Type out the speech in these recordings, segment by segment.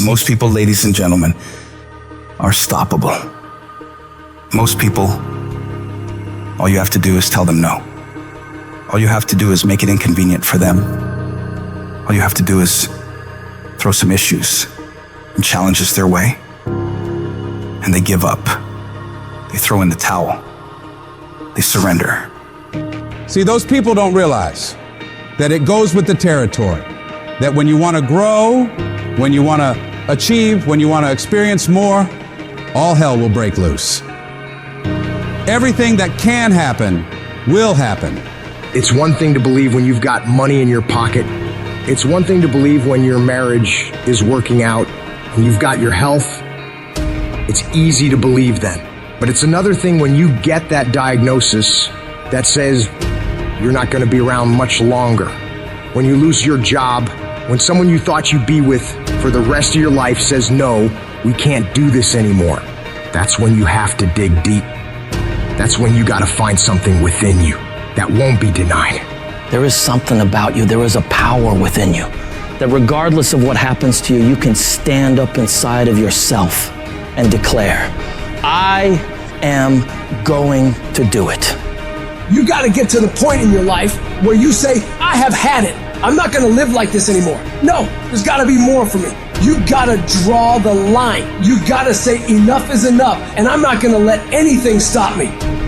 Most people, ladies and gentlemen, are stoppable. Most people, all you have to do is tell them no. All you have to do is make it inconvenient for them. All you have to do is throw some issues and challenges their way, and they give up. They throw in the towel. They surrender. See, those people don't realize that it goes with the territory. That when you want to grow, when you want to achieve, when you want to experience more, all hell will break loose. Everything that can happen will happen. It's one thing to believe when you've got money in your pocket. It's one thing to believe when your marriage is working out and you've got your health. It's easy to believe then. But it's another thing when you get that diagnosis that says you're not going to be around much longer. When you lose your job, when someone you thought you'd be with for the rest of your life says, no, we can't do this anymore. That's when you have to dig deep. That's when you got to find something within you that won't be denied. There is something about you. There is a power within you that regardless of what happens to you, you can stand up inside of yourself and declare, I am going to do it. You got to get to the point in your life where you say, I have had it. I'm not going to live like this anymore. No, there's got to be more for me. You got to draw the line. You got to say enough is enough, and I'm not going to let anything stop me.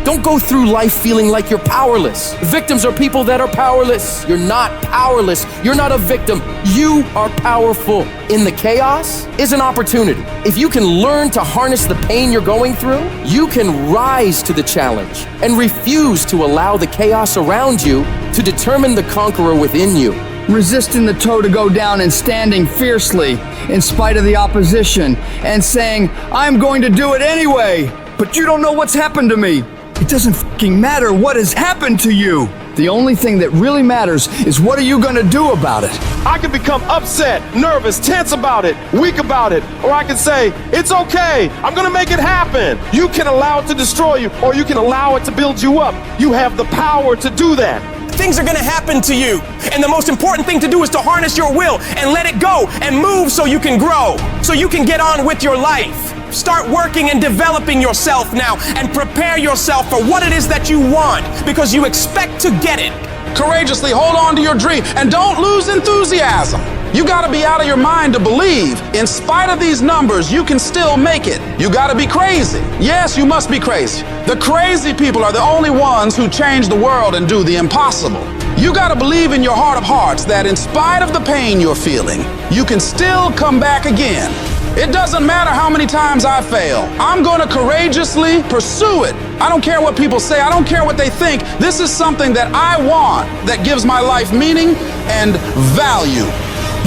Don't go through life feeling like you're powerless. Victims are people that are powerless. You're not powerless. You're not a victim. You are powerful. In the chaos is an opportunity. If you can learn to harness the pain you're going through, you can rise to the challenge and refuse to allow the chaos around you to determine the conqueror within you. Resisting the toe to go down and standing fiercely in spite of the opposition and saying, I'm going to do it anyway, but you don't know what's happened to me. It doesn't fucking matter what has happened to you. The only thing that really matters is what are you gonna do about it? I can become upset, nervous, tense about it, weak about it, or I can say, it's okay, I'm gonna make it happen. You can allow it to destroy you, or you can allow it to build you up. You have the power to do that. Things are gonna happen to you, and the most important thing to do is to harness your will and let it go and move so you can grow, so you can get on with your life. Start working and developing yourself now and prepare yourself for what it is that you want, because you expect to get it. Courageously hold on to your dream and don't lose enthusiasm. You gotta be out of your mind to believe. In spite of these numbers, you can still make it. You gotta be crazy. Yes, you must be crazy. The crazy people are the only ones who change the world and do the impossible. You gotta believe in your heart of hearts that in spite of the pain you're feeling, you can still come back again. It doesn't matter how many times I fail. I'm gonna courageously pursue it. I don't care what people say. I don't care what they think. This is something that I want that gives my life meaning and value.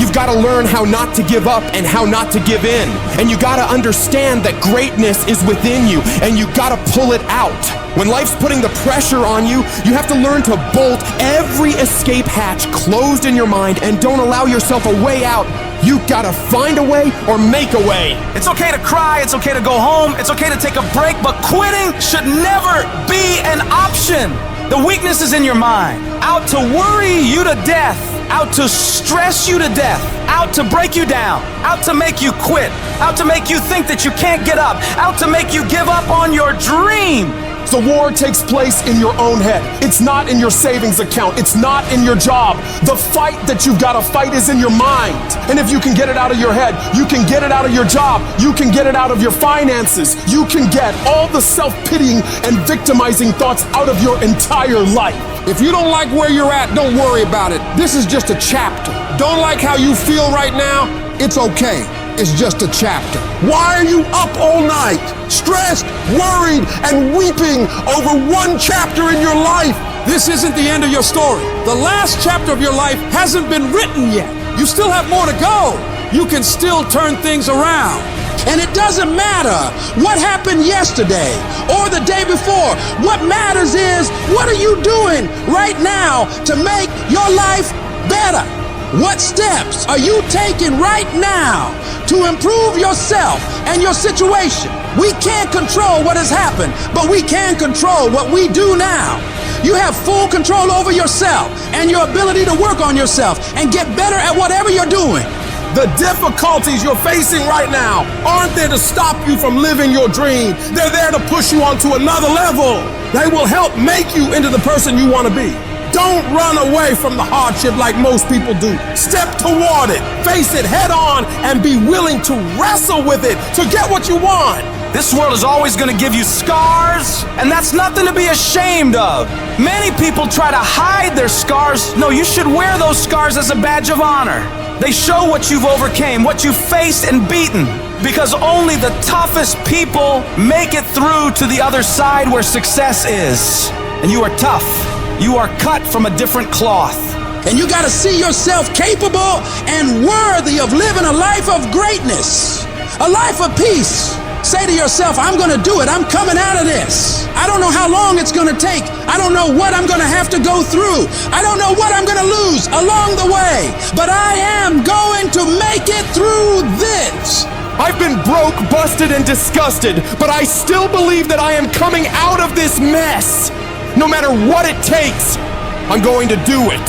You've got to learn how not to give up and how not to give in. And you got to understand that greatness is within you, and you got to pull it out. When life's putting the pressure on you, you have to learn to bolt every escape hatch closed in your mind and don't allow yourself a way out. You gotta find a way or make a way. It's okay to cry, it's okay to go home, it's okay to take a break, but quitting should never be an option. The weakness is in your mind, out to worry you to death, out to stress you to death, out to break you down, out to make you quit, out to make you think that you can't get up, out to make you give up on your dream. The war takes place in your own head. It's not in your savings account. It's not in your job. The fight that you've got to fight is in your mind. And if you can get it out of your head, you can get it out of your job. You can get it out of your finances. You can get all the self-pitying and victimizing thoughts out of your entire life. If you don't like where you're at, don't worry about it. This is just a chapter. Don't like how you feel right now? It's okay. It's just a chapter. Why are you up all night, stressed, worried, and weeping over one chapter in your life? This isn't the end of your story. The last chapter of your life hasn't been written yet. You still have more to go. You can still turn things around. And it doesn't matter what happened yesterday or the day before. What matters is, what are you doing right now to make your life better? What steps are you taking right now to improve yourself and your situation? We can't control what has happened, but we can control what we do now. You have full control over yourself and your ability to work on yourself and get better at whatever you're doing. The difficulties you're facing right now aren't there to stop you from living your dream. They're there to push you onto another level. They will help make you into the person you want to be. Don't run away from the hardship like most people do. Step toward it, face it head on, and be willing to wrestle with it to get what you want. This world is always going to give you scars, and that's nothing to be ashamed of. Many people try to hide their scars. No, you should wear those scars as a badge of honor. They show what you've overcame, what you've faced and beaten, because only the toughest people make it through to the other side where success is. And you are tough. You are cut from a different cloth. And you got to see yourself capable and worthy of living a life of greatness, a life of peace. Say to yourself, I'm going to do it. I'm coming out of this. I don't know how long it's going to take. I don't know what I'm going to have to go through. I don't know what I'm going to lose along the way. But I am going to make it through this. I've been broke, busted, and disgusted, but I still believe that I am coming out of this mess. No matter what it takes, I'm going to do it.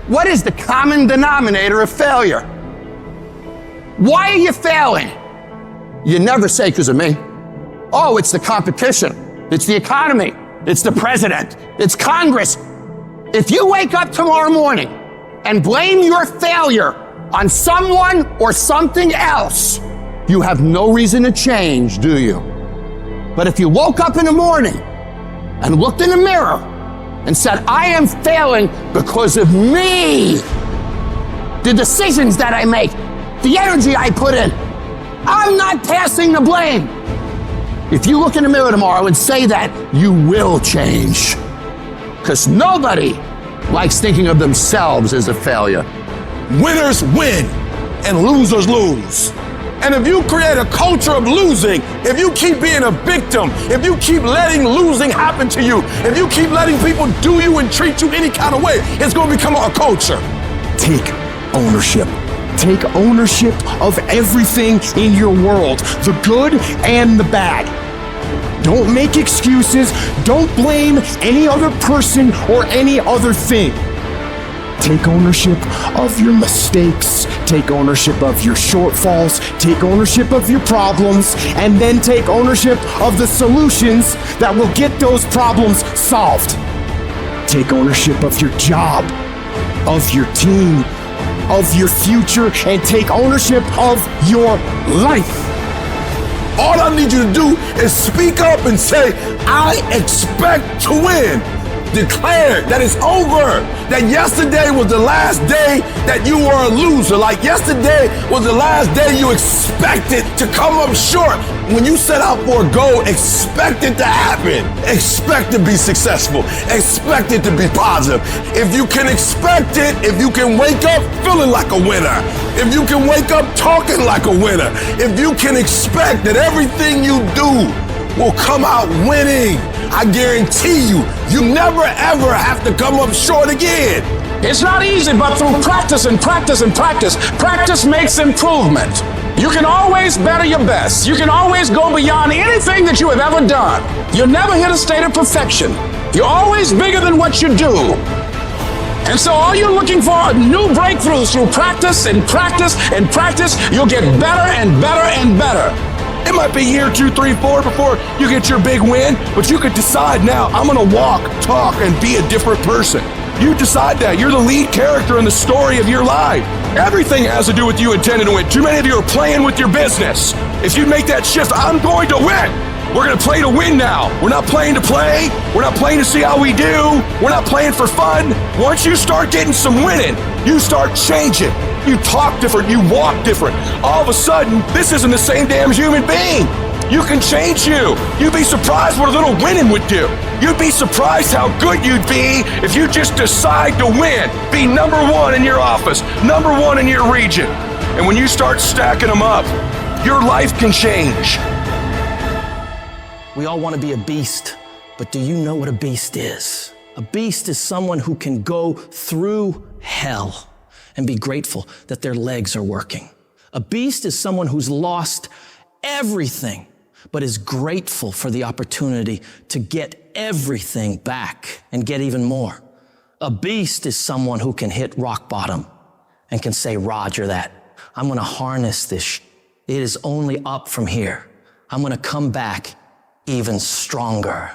What is the common denominator of failure? Why are you failing? You never say because of me. Oh, it's the competition. It's the economy. It's the president. It's Congress. If you wake up tomorrow morning and blame your failure on someone or something else, you have no reason to change, do you? But if you woke up in the morning and looked in the mirror and said, I am failing because of me, the decisions that I make, the energy I put in, I'm not passing the blame. If you look in the mirror tomorrow and say that, you will change. Because nobody likes thinking of themselves as a failure. Winners win and losers lose. And if you create a culture of losing, if you keep being a victim, if you keep letting losing happen to you, if you keep letting people do you and treat you any kind of way, it's going to become a culture. Take ownership. Take ownership of everything in your world, the good and the bad. Don't make excuses. Don't blame any other person or any other thing. Take ownership of your mistakes. Take ownership of your shortfalls. Take ownership of your problems. And then take ownership of the solutions that will get those problems solved. Take ownership of your job, of your team, of your future, and take ownership of your life. All I need you to do is speak up and say, I expect to win. Declare that it's over, that yesterday was the last day that you were a loser, like yesterday was the last day you expected to come up short. When you set out for a goal, expect it to happen. Expect to be successful. Expect it to be positive. If you can expect it, if you can wake up feeling like a winner, if you can wake up talking like a winner, if you can expect that everything you do will come out winning, I guarantee you, you never ever have to come up short again. It's not easy, but through practice and practice and practice, practice makes improvement. You can always better your best. You can always go beyond anything that you have ever done. You'll never hit a state of perfection. You're always bigger than what you do. And so all you're looking for are new breakthroughs through practice and practice and practice. You'll get better and better and better. It might be year 2, 3, 4 before you get your big win, but you could decide now, I'm gonna walk, talk, and be a different person. You decide that. You're the lead character in the story of your life. Everything has to do with you intending to win. Too many of you are playing with your business. If you make that shift, I'm going to win. We're going to play to win now. We're not playing to play. We're not playing to see how we do. We're not playing for fun. Once you start getting some winning, you start changing. You talk different. You walk different. All of a sudden, this isn't the same damn human being. You can change you. You'd be surprised what a little winning would do. You'd be surprised how good you'd be if you just decide to win. Be number one in your office, number one in your region. And when you start stacking them up, your life can change. We all want to be a beast, but do you know what a beast is? A beast is someone who can go through hell and be grateful that their legs are working. A beast is someone who's lost everything, but is grateful for the opportunity to get everything back and get even more. A beast is someone who can hit rock bottom and can say, Roger that. I'm going to harness this. It is only up from here. I'm going to come back even stronger.